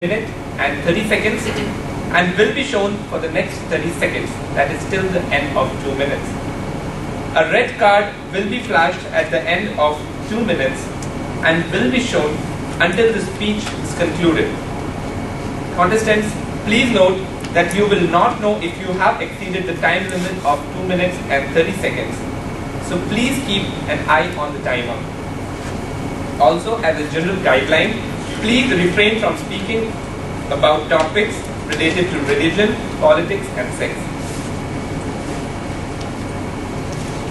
minute and 30 seconds and will be shown for the next 30 seconds, that is till the end of 2 minutes. A red card will be flashed at the end of 2 minutes and will be shown until the speech is concluded. Contestants, please note that you will not know if you have exceeded the time limit of 2 minutes and 30 seconds. So please keep an eye on the timer. Also, as a general guideline, please refrain from speaking about topics related to religion, politics and sex.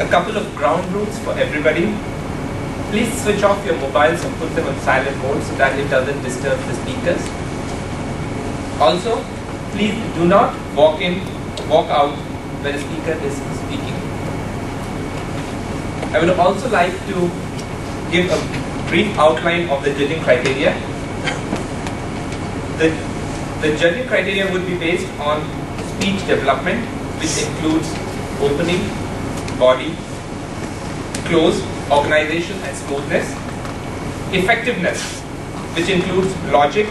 A couple of ground rules for everybody. Please switch off your mobiles and put them on silent mode so that it doesn't disturb the speakers. Also, please do not walk in, walk out when a speaker is speaking. I would also like to give a brief outline of the judging criteria. The judging criteria would be based on speech development, which includes opening, body, close, organization and smoothness, effectiveness, which includes logic,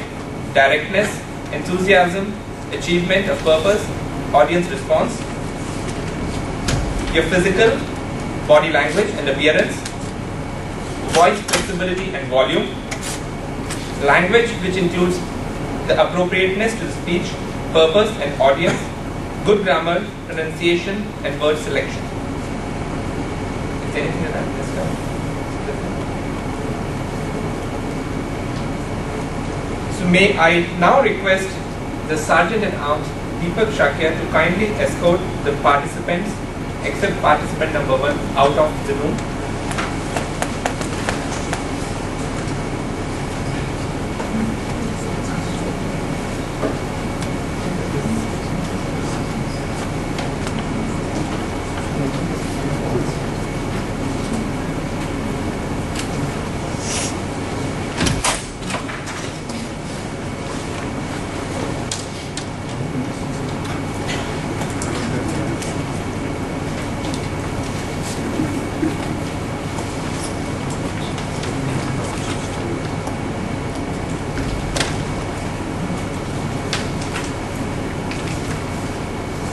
directness, enthusiasm, achievement of purpose, audience response, your physical, body language and appearance, voice flexibility and volume, language which includes the appropriateness to the speech, purpose and audience, good grammar, pronunciation and word selection. Is there anything that I missed out? So may I now request the Sergeant at Arms Deepak Shakya to kindly escort the participants, except participant number 1, out of the room.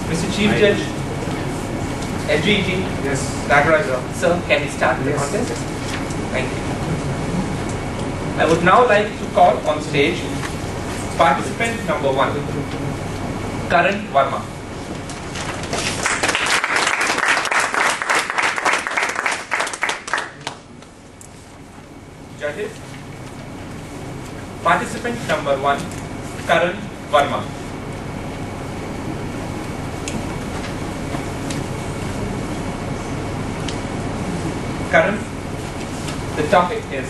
Mr. Chief Judge, LGET, Yes. Nagaraja, sir, can we start the contest? Thank you. I would now like to call on stage participant number 1, Karan Verma. Judges, participant number 1, Karan Verma. Karan, the topic is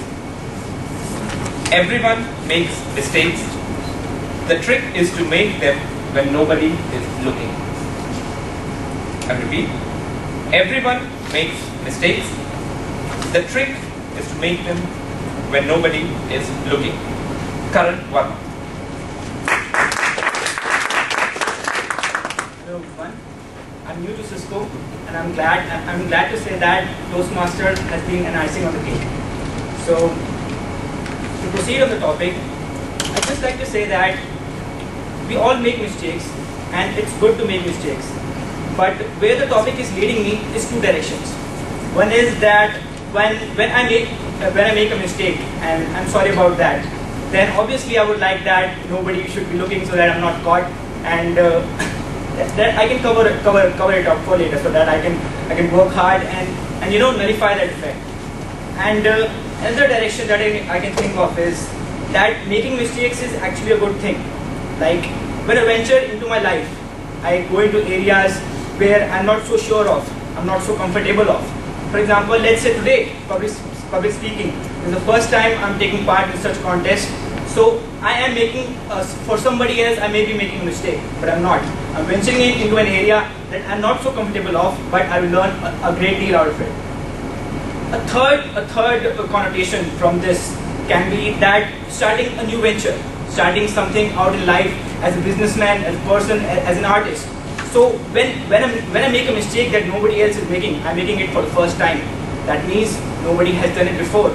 everyone makes mistakes. The trick is to make them when nobody is looking. I repeat, everyone makes mistakes. The trick is to make them when nobody is looking. Karan Verma. Hello everyone, I'm new to Cisco and I'm glad to say that Toastmasters has been an icing on the cake. So to proceed on the topic, I'd just like to say that we all make mistakes and it's good to make mistakes. But where the topic is leading me is 2 directions. One is that when I make a mistake, and I'm sorry about that, then obviously I would like that nobody should be looking so that I'm not caught, and that I can cover it up for later, so that I can work hard and nullify that effect. And another direction that I can think of is that making mistakes is actually a good thing. Like when I venture into my life, I go into areas where I'm not so sure of, I'm not so comfortable of. For example, let's say today, public speaking is the first time I'm taking part in such contest. So I am making, for somebody else, I may be making a mistake, but I'm not. I'm venturing into an area that I'm not so comfortable of, but I will learn a great deal out of it. A third connotation from this can be that starting a new venture, starting something out in life as a businessman, as a person, as an artist. So when I make a mistake that nobody else is making, I'm making it for the first time. That means nobody has done it before.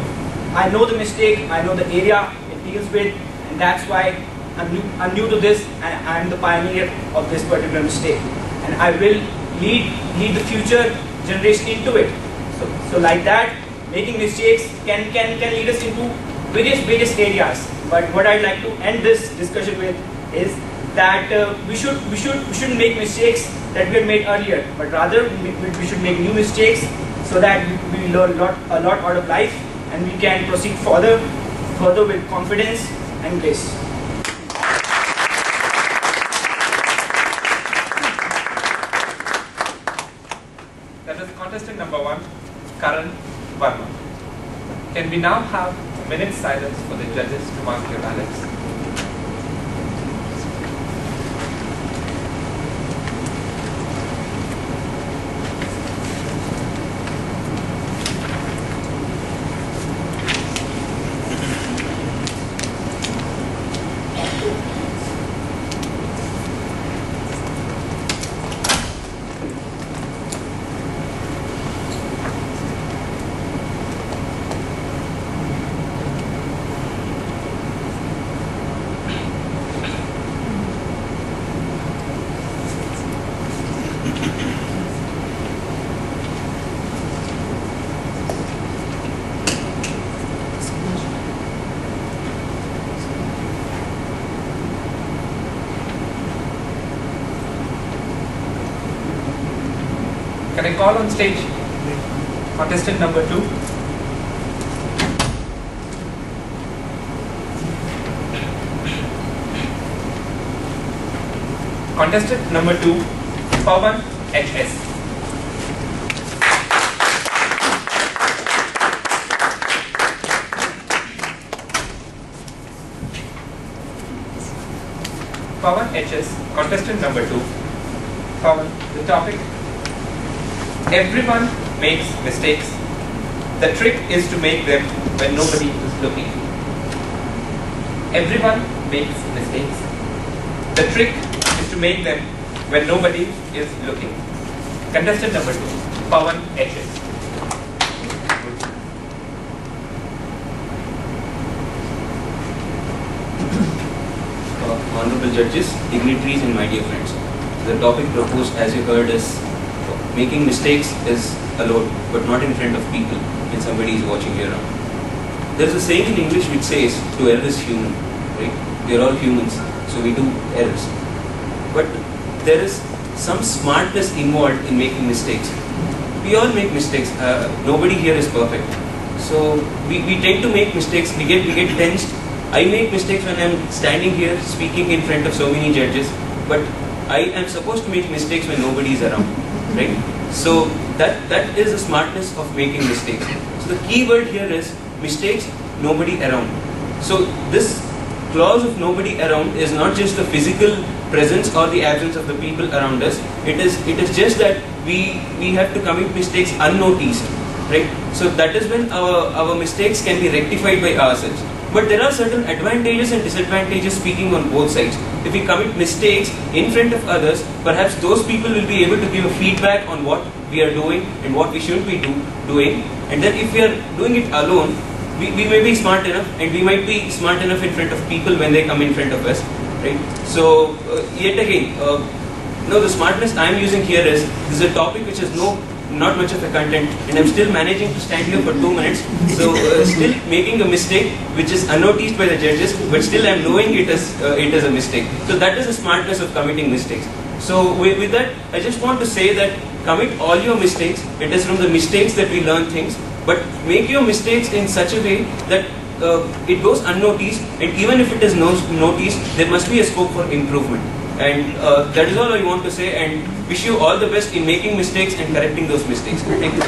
I know the mistake, I know the area it deals with, and that's why I'm new to this, and I'm the pioneer of this particular mistake, and I will lead the future generation into it. So like that, making mistakes can lead us into various areas. But what I'd like to end this discussion with is that we shouldn't make mistakes that we had made earlier, but rather we should make new mistakes so that we learn a lot out of life, and we can proceed further with confidence and grace. That was contestant number 1, Karan Verma. Can we now have a minute's silence for the judges to mark their ballots? Can I call on stage contestant number 2? Contestant number 2, Pawan HS. Pawan HS, contestant number 2. Pawan, the topic: everyone makes mistakes. The trick is to make them when nobody is looking. Everyone makes mistakes. The trick is to make them when nobody is looking. Contestant number 2, Pawan HS. Honorable judges, dignitaries and my dear friends. The topic proposed, as you heard, is making mistakes is allowed, but not in front of people when somebody is watching you around. There is a saying in English which says, to err is human, right? We are all humans, so we do errors. But there is some smartness involved in making mistakes. We all make mistakes. Nobody here is perfect. So we tend to make mistakes. We get tensed. I make mistakes when I'm standing here speaking in front of so many judges, but I am supposed to make mistakes when nobody is around, right? So that is the smartness of making mistakes. So the key word here is mistakes, nobody around. So this clause of nobody around is not just the physical presence or the absence of the people around us. It is just that we have to commit mistakes unnoticed, right? So that is when our mistakes can be rectified by ourselves. But there are certain advantages and disadvantages speaking on both sides. If we commit mistakes in front of others, perhaps those people will be able to give a feedback on what we are doing and what we shouldn't be doing. And then if we are doing it alone, we may be smart enough, and we might be smart enough in front of people when they come in front of us, right? So yet again, the smartness I am using here is, this is a topic which has not much of a content, and I'm still managing to stand here for 2 minutes, so still making a mistake which is unnoticed by the judges, but still I'm knowing it is a mistake. So that is the smartness of committing mistakes. So with that, I just want to say that commit all your mistakes. It is from the mistakes that we learn things, but make your mistakes in such a way that it goes unnoticed, and even if it is noticed, there must be a scope for improvement. And that is all I want to say, and wish you all the best in making mistakes and correcting those mistakes. Thank you.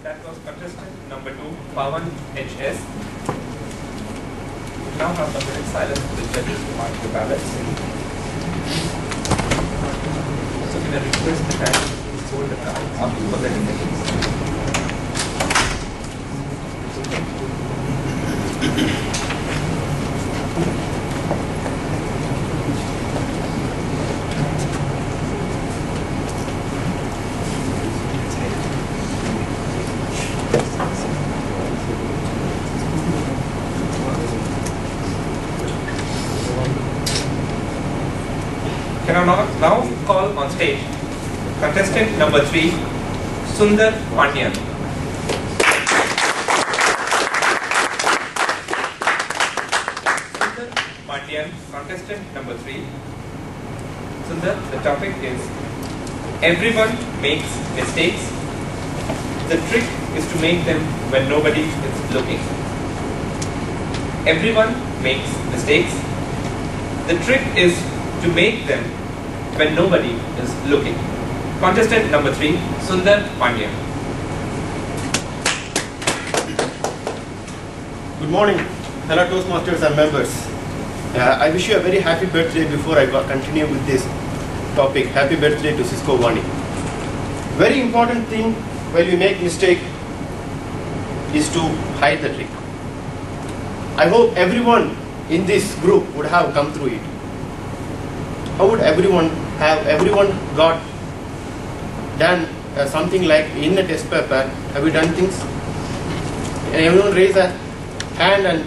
That was contestant number 2, Pawan HS. We now have a minute silence for the judges to mark the ballots. So can I request the guy to hold the card up for 30 seconds? Can I now call on stage contestant number 3, Sundar Pandyan. Sundar Pandyan, contestant number 3. Sundar, the topic is everyone makes mistakes. The trick is to make them when nobody is looking. Everyone makes mistakes. The trick is to make them when nobody is looking. Contestant number 3, Sundar Pandyan. Good morning, fellow Toastmasters and members. I wish you a very happy birthday before I continue with this topic. Happy birthday to Cisco Vani. Very important thing while you make mistake is to hide the trick. I hope everyone in this group would have come through it. How would everyone got done something like in a test paper? Have you done things? And everyone raise a hand and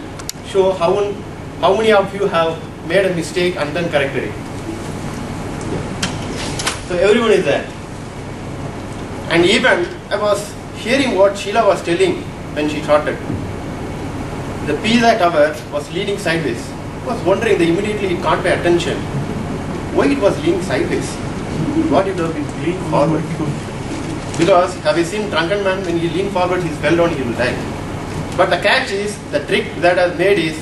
show how many of you have made a mistake and then corrected it. So everyone is there. And even I was hearing what Sheila was telling when she started. The pizza tower was leaning sideways. I was wondering, they immediately can't pay attention. Why it was leaning sideways? What it would have leaned forward? Because have you seen drunken man, when he lean forward, he fell down, he will die. But the catch is, the trick that was made is,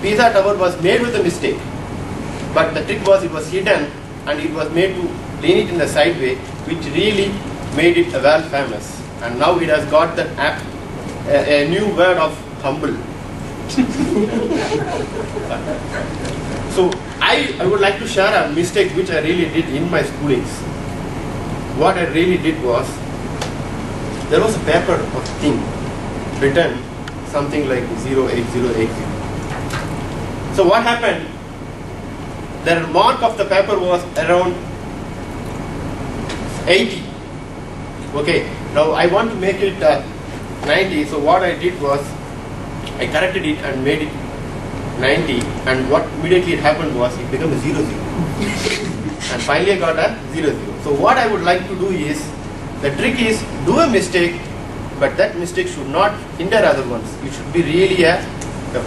pizza tower was made with a mistake. But the trick was, it was hidden and it was made to lean it in the sideway, which really made it well famous. And now it has got that a new word of humble. So I would like to share a mistake which I really did in my schoolings. What I really did was, there was a paper of thing written something like 08080. So what happened? The mark of the paper was around 80. Okay, now I want to make it 90. So what I did was, I corrected it and made it 90, and what immediately happened was it became a 00. And finally I got a 00. So what I would like to do is, the trick is, do a mistake, but that mistake should not hinder other ones. It should be really a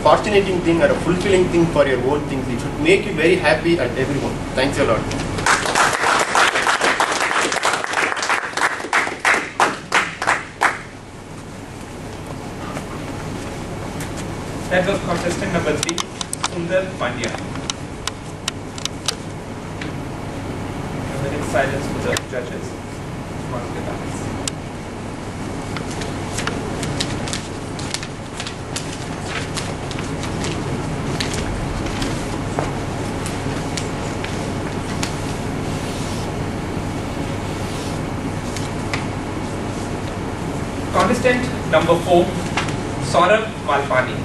fascinating thing or a fulfilling thing for your own things. It should make you very happy and everyone. Thanks a lot. That was contestant number 3, Sundar Pandyan. A minute silence for the judges. Mark the balance. Contestant number 4, Saurabh Malpani.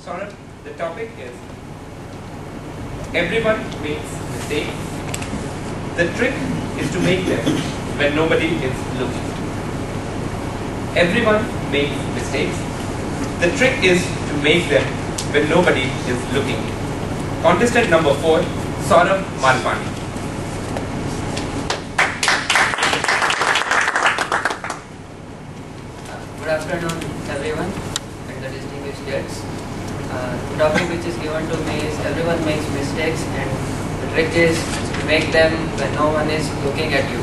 Saurabh, the topic is everyone makes mistakes. The trick is to make them when nobody is looking. Everyone makes mistakes. The trick is to make them when nobody is looking. Contestant number 4, Saurabh Malpani. Good afternoon, everyone, and the distinguished guests. The topic which is given to me is everyone makes mistakes, and the trick is to make them when no one is looking at you.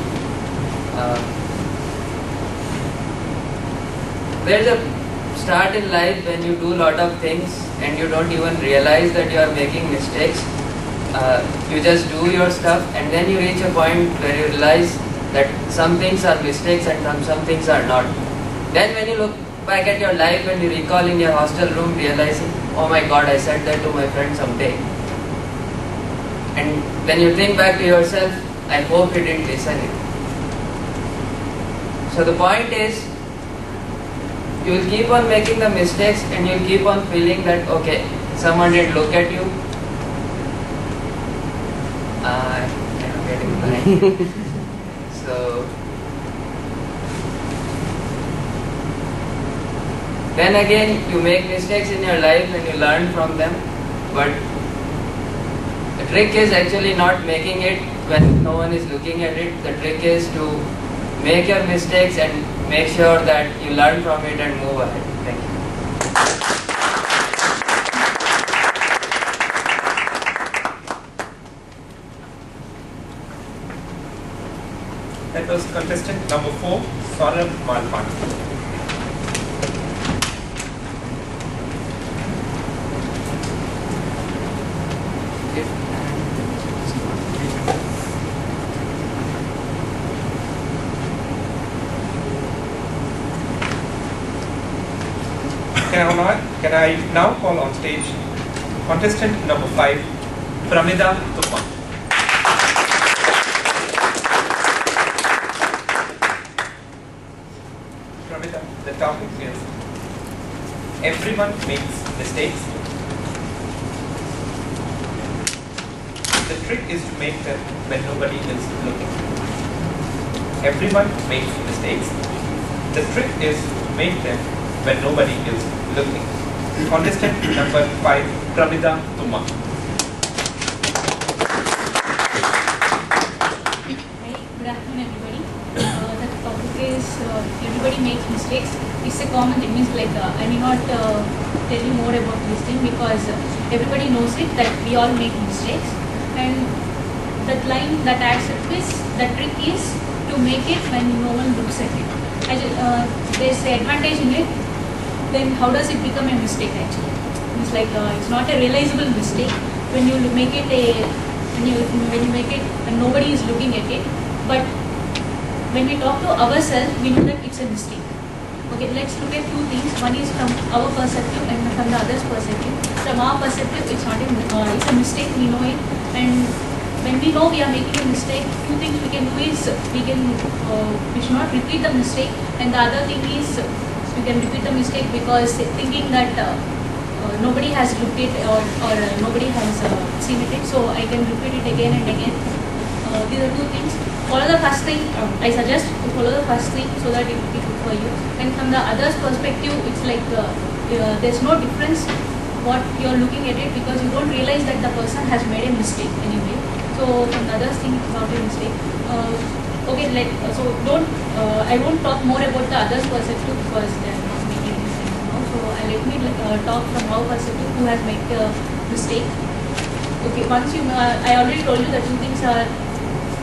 There's a start in life when you do a lot of things and you don't even realize that you are making mistakes. You just do your stuff, and then you reach a point where you realize that some things are mistakes and some things are not. Then when you look back at your life and you recall in your hostel room realizing, oh my god, I said that to my friend someday. And when you think back to yourself, I hope you didn't listen it. So the point is, you will keep on making the mistakes and you will keep on feeling that, okay, someone did look at you. I'm getting blind. So Then again, you make mistakes in your life and you learn from them. But the trick is actually not making it when no one is looking at it. The trick is to make your mistakes and make sure that you learn from it and move ahead. Thank you. That was contestant number 4, Saurabh Malpani. Can I now call on stage contestant number 5, Pramida Tuppan. Pramida, the topic is everyone makes mistakes. The trick is to make them when nobody is looking. Everyone makes mistakes. The trick is to make them when nobody is looking. Contestant number 5, Pramida Tuppan. Hi, good afternoon everybody. The topic is everybody makes mistakes. It's a common thing, means like I may not tell you more about this thing because everybody knows it that we all make mistakes, and that line that adds a twist, the trick is to make it when no one looks at it. There's an advantage in it. Then how does it become a mistake actually? It's like it's not a realizable mistake when you make it when you make it and nobody is looking at it. But when we talk to ourselves, we know that it's a mistake. Okay, let's look at two things. One is from our perspective and from the other's perspective. From our perspective, it's not it's a mistake. We know it, and when we know we are making a mistake, two things we can do is we should not repeat the mistake, and the other thing is we can repeat the mistake because thinking that nobody has looked it or nobody has seen it, so I can repeat it again and again. These are two things. Follow the first thing. I suggest to follow the first thing so that it will be good for you. And from the other's perspective, it's like there's no difference what you're looking at it because you don't realize that the person has made a mistake anyway. So from the other's thing about a mistake. Okay, so don't. I won't talk more about the others' perspective because they are not making mistakes now. So let me talk from our perspective who has made a mistake. Okay, once you, I already told you the two things are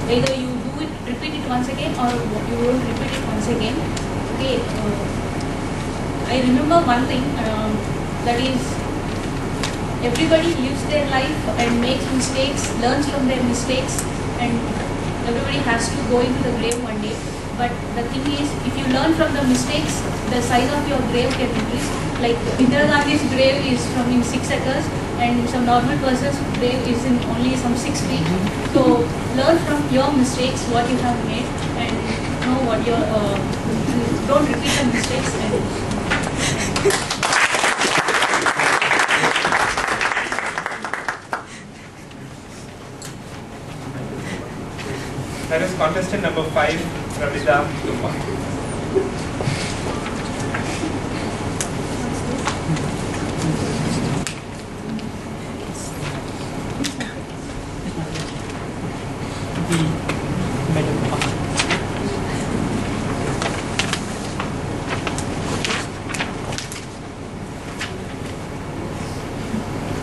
either you do it, repeat it once again, or you don't repeat it once again. Okay, I remember one thing that is everybody lives their life and makes mistakes, learns from their mistakes, and everybody has to go into the grave one day. But the thing is, if you learn from the mistakes, the size of your grave can increase. Like Indira Gandhi's grave is from in 6 acres, and some normal person's grave is in only some 6 feet. So learn from your mistakes what you have made, and know what your don't repeat the mistakes. That is contestant number 5, Pramida Tuppan.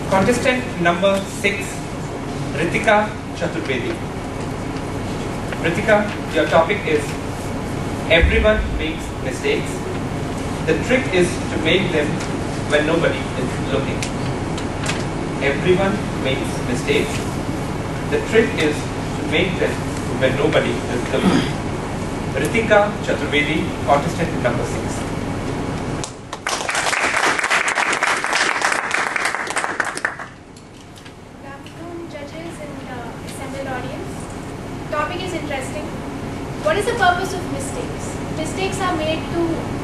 Contestant number 6, Ritika Chaturvedi. Ritika, your topic is everyone makes mistakes. The trick is to make them when nobody is looking. Everyone makes mistakes. The trick is to make them when nobody is looking. Ritika Chaturvedi, contestant number 6. Topic is interesting. What is the purpose of mistakes? Mistakes are made to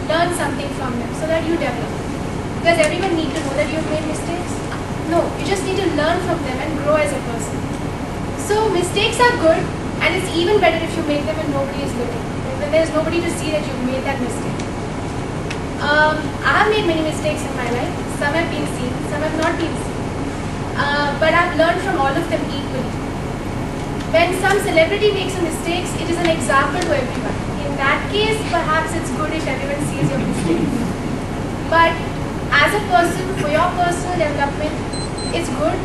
learn something from them so that you develop. Does everyone need to know that you've made mistakes? No, you just need to learn from them and grow as a person. So mistakes are good, and it's even better if you make them when nobody is looking. When there's nobody to see that you've made that mistake. I have made many mistakes in my life. Some have been seen, some have not been seen. But I've learned from all of them equally. When some celebrity makes a mistake, it is an example to everyone. In that case, perhaps it's good if everyone sees your mistake. But as a person, for your personal development, it's good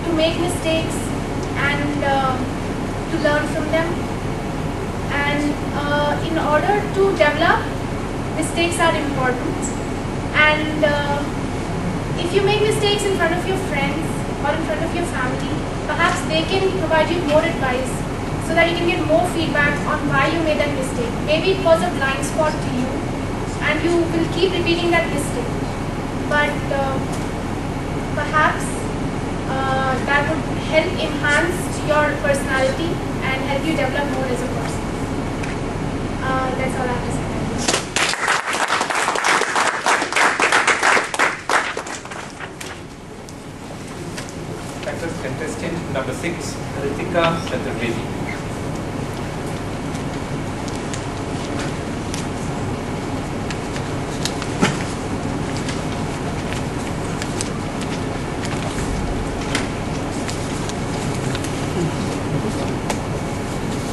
to make mistakes and to learn from them. And in order to develop, mistakes are important. And if you make mistakes in front of your friends or in front of your family, perhaps they can provide you more advice so that you can get more feedback on why you made that mistake. Maybe it was a blind spot to you and you will keep repeating that mistake. But perhaps that would help enhance your personality and help you develop more as a person. That's all I have to say. Contestant number 6, Ritika Chaturvedi.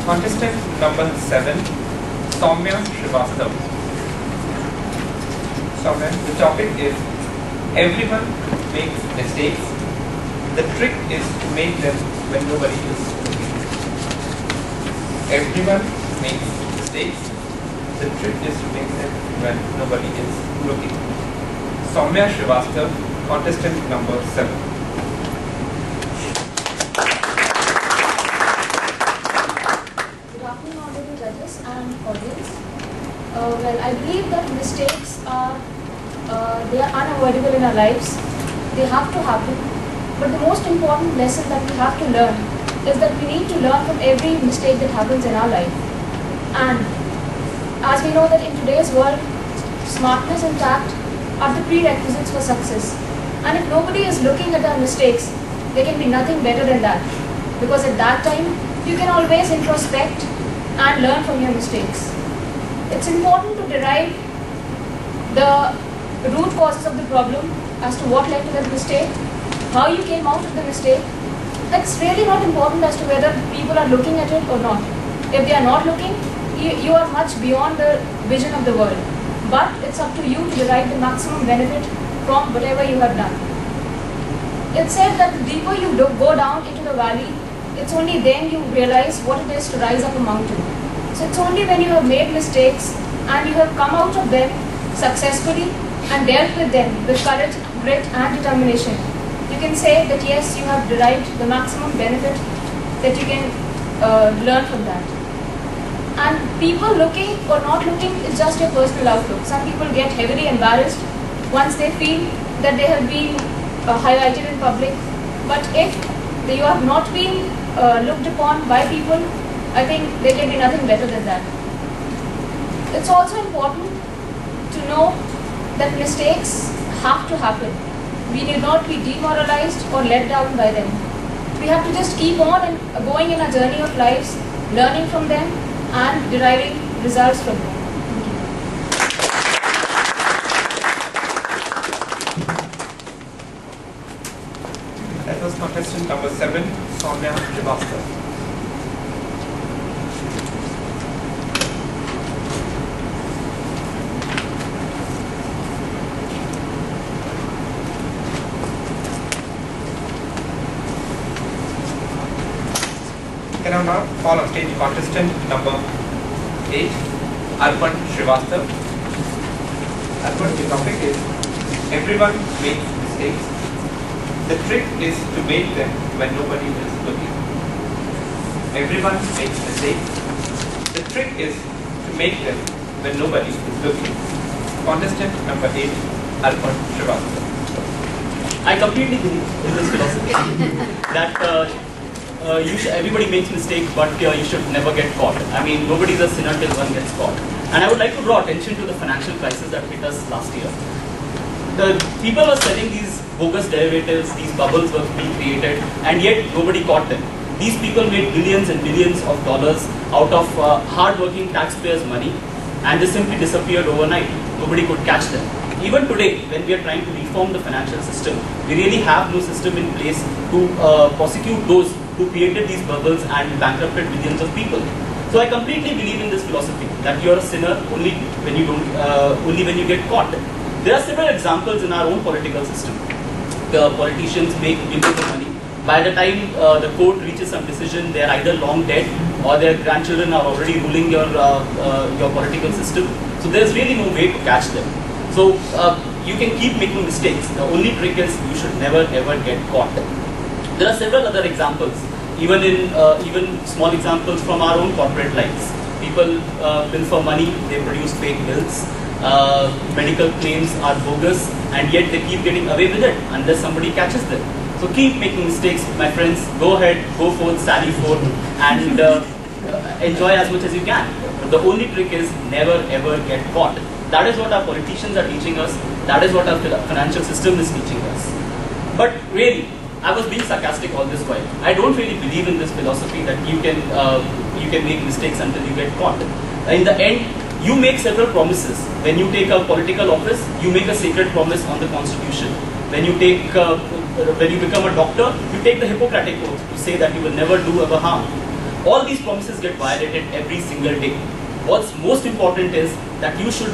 Contestant number 7, Soumya Srivastav. Soumya, the topic is everyone makes mistakes. The trick is to make them when nobody is looking. Everyone makes mistakes. The trick is to make them when nobody is looking. Soumya Srivastav, contestant number 7. Good afternoon, honorable judges and audience. Well, I believe that mistakes are they are unavoidable in our lives. They have to happen. But the most important lesson that we have to learn is that we need to learn from every mistake that happens in our life. And as we know that in today's world, smartness and tact are the prerequisites for success. And if nobody is looking at our mistakes, there can be nothing better than that. Because at that time, you can always introspect and learn from your mistakes. It's important to derive the root causes of the problem as to what led to that mistake, how you came out of the mistake. It's really not important as to whether people are looking at it or not. If they are not looking, you are much beyond the vision of the world. But it's up to you to derive the maximum benefit from whatever you have done. It's said that the deeper you go down into the valley, it's only then you realize what it is to rise up a mountain. So it's only when you have made mistakes and you have come out of them successfully and dealt with them with courage, grit and determination, you can say that yes, you have derived the maximum benefit that you can learn from that. And people looking or not looking is just your personal outlook. Some people get heavily embarrassed once they feel that they have been highlighted in public. But if you have not been looked upon by people, I think there can be nothing better than that. It's also important to know that mistakes have to happen. We need not be demoralized or let down by them. We have to just keep on and going in a journey of lives, learning from them and deriving results from them. That was contestant number 7, Soumya Srivastav. Can I now call on stage contestant number 8, Arpan Srivastav. Arpan, the topic is everyone makes mistakes. The trick is to make them when nobody is looking. Everyone makes mistakes. The trick is to make them when nobody is looking. Contestant number 8, Arpan Srivastav. I completely believe in this philosophy that everybody makes mistakes, but you should never get caught. I mean, nobody's a sinner till one gets caught. And I would like to draw attention to the financial crisis that hit us last year. The people were selling these bogus derivatives, these bubbles were being created, and yet nobody caught them. These people made billions and billions of dollars out of hard-working taxpayers' money, and they simply disappeared overnight. nobody could catch them. Even today, when we are trying to reform the financial system, we really have no system in place to prosecute those who created these bubbles and bankrupted millions of people. So I completely believe in this philosophy that you are a sinner only when you get caught. There are several examples in our own political system. The politicians make billions of money. By the time the court reaches some decision, they are either long dead or their grandchildren are already ruling your political system. So there's really no way to catch them. So you can keep making mistakes. The only trick is you should never ever get caught. There are several other examples, even small examples from our own corporate lives. People bill for money, they produce fake bills. Medical claims are bogus, and yet they keep getting away with it unless somebody catches them. So keep making mistakes, my friends. Go ahead, go forth, sally forth, and enjoy as much as you can. But the only trick is never ever get caught. That is what our politicians are teaching us. That is what our financial system is teaching us. But really, I was being sarcastic all this while. I don't really believe in this philosophy that you can make mistakes until you get caught. In the end, you make several promises. When you take a political office, you make a sacred promise on the Constitution. When you become a doctor, you take the Hippocratic Oath to say that you will never do ever harm. All these promises get violated every single day. What's most important is that you should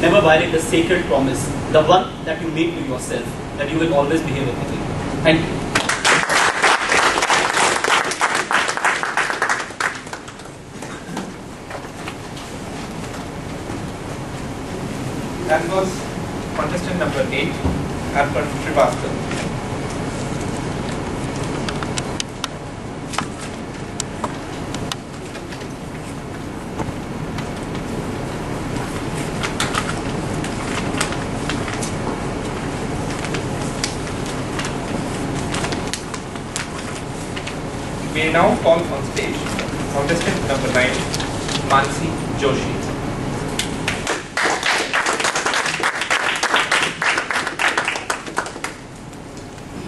never violate the sacred promise, the one that you make to yourself, that you will always behave ethically. Thank you. That was contestant number 8, Arpan Srivastava. We now call on stage contestant number 9, Mansi Joshi.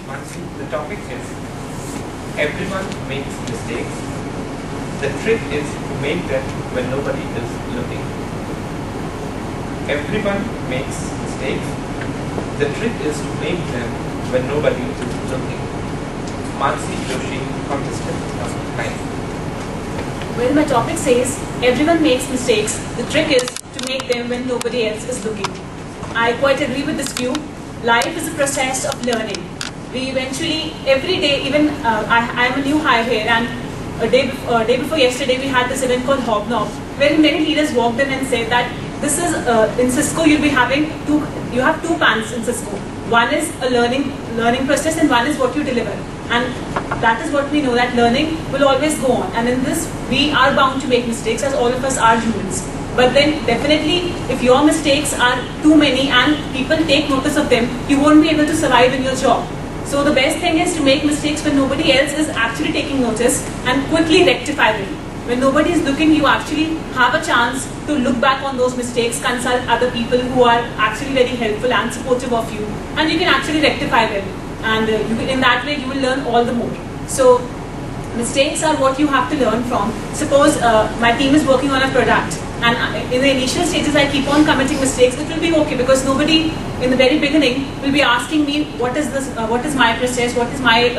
Mansi, the topic is everyone makes mistakes. The trick is to make them when nobody is looking. Everyone makes mistakes. The trick is to make them when nobody is looking. Mansi Joshi, contestant number 9. Well, my topic says, everyone makes mistakes. The trick is to make them when nobody else is looking. I quite agree with this view. Life is a process of learning. We eventually, every day, even I am a new hire here, and a day before yesterday, we had this event called Hobnob, where many leaders walked in and said that this is, in Cisco, you have two pans in Cisco. One is a learning process, and one is what you deliver. And that is what we know, that learning will always go on. And in this, we are bound to make mistakes, as all of us are humans. But then definitely, if your mistakes are too many and people take notice of them, you won't be able to survive in your job. So the best thing is to make mistakes when nobody else is actually taking notice and quickly rectify them. When nobody is looking, you actually have a chance to look back on those mistakes, consult other people who are actually very helpful and supportive of you, and you can actually rectify them. And in that way, you will learn all the more. So mistakes are what you have to learn from. Suppose my team is working on a product, and in the initial stages I keep on committing mistakes. It will be okay, because nobody in the very beginning will be asking me what is this, what is my process, what is my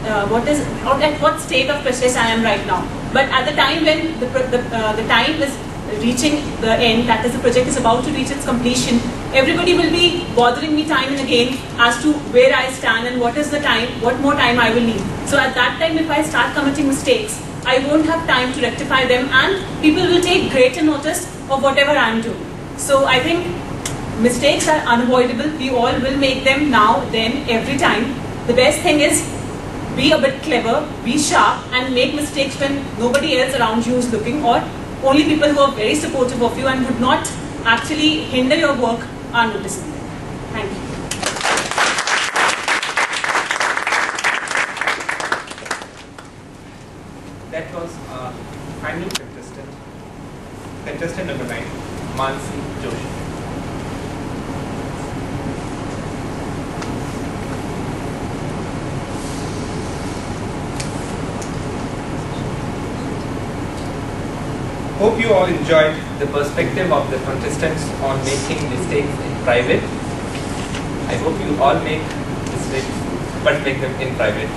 at what state of process I am right now. But at the time when the time is reaching the end, that is, the project is about to reach its completion, everybody will be bothering me time and again as to where I stand and what is the time, what more time I will need. So at that time, if I start committing mistakes, I won't have time to rectify them, and people will take greater notice of whatever I am doing. So I think mistakes are unavoidable. We all will make them now, then, every time. The best thing is be a bit clever, be sharp, and make mistakes when nobody else around you is looking, or only people who are very supportive of you and would not actually hinder your work are noticing them. Thank you. That was final contestant number 9, Mansi Joshi. hope you all enjoyed the perspective of the contestants on making mistakes in private. I hope you all make mistakes, but make them in private.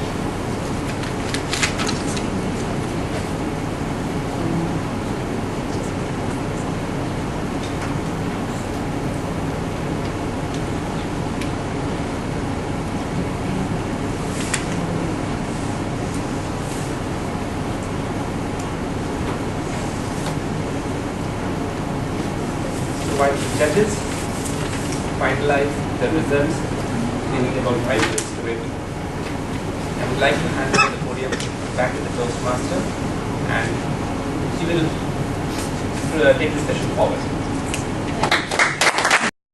While the judges finalize the results in about 5 minutes to it, I would like to hand over the podium back to the Toastmaster, and she will take the session forward.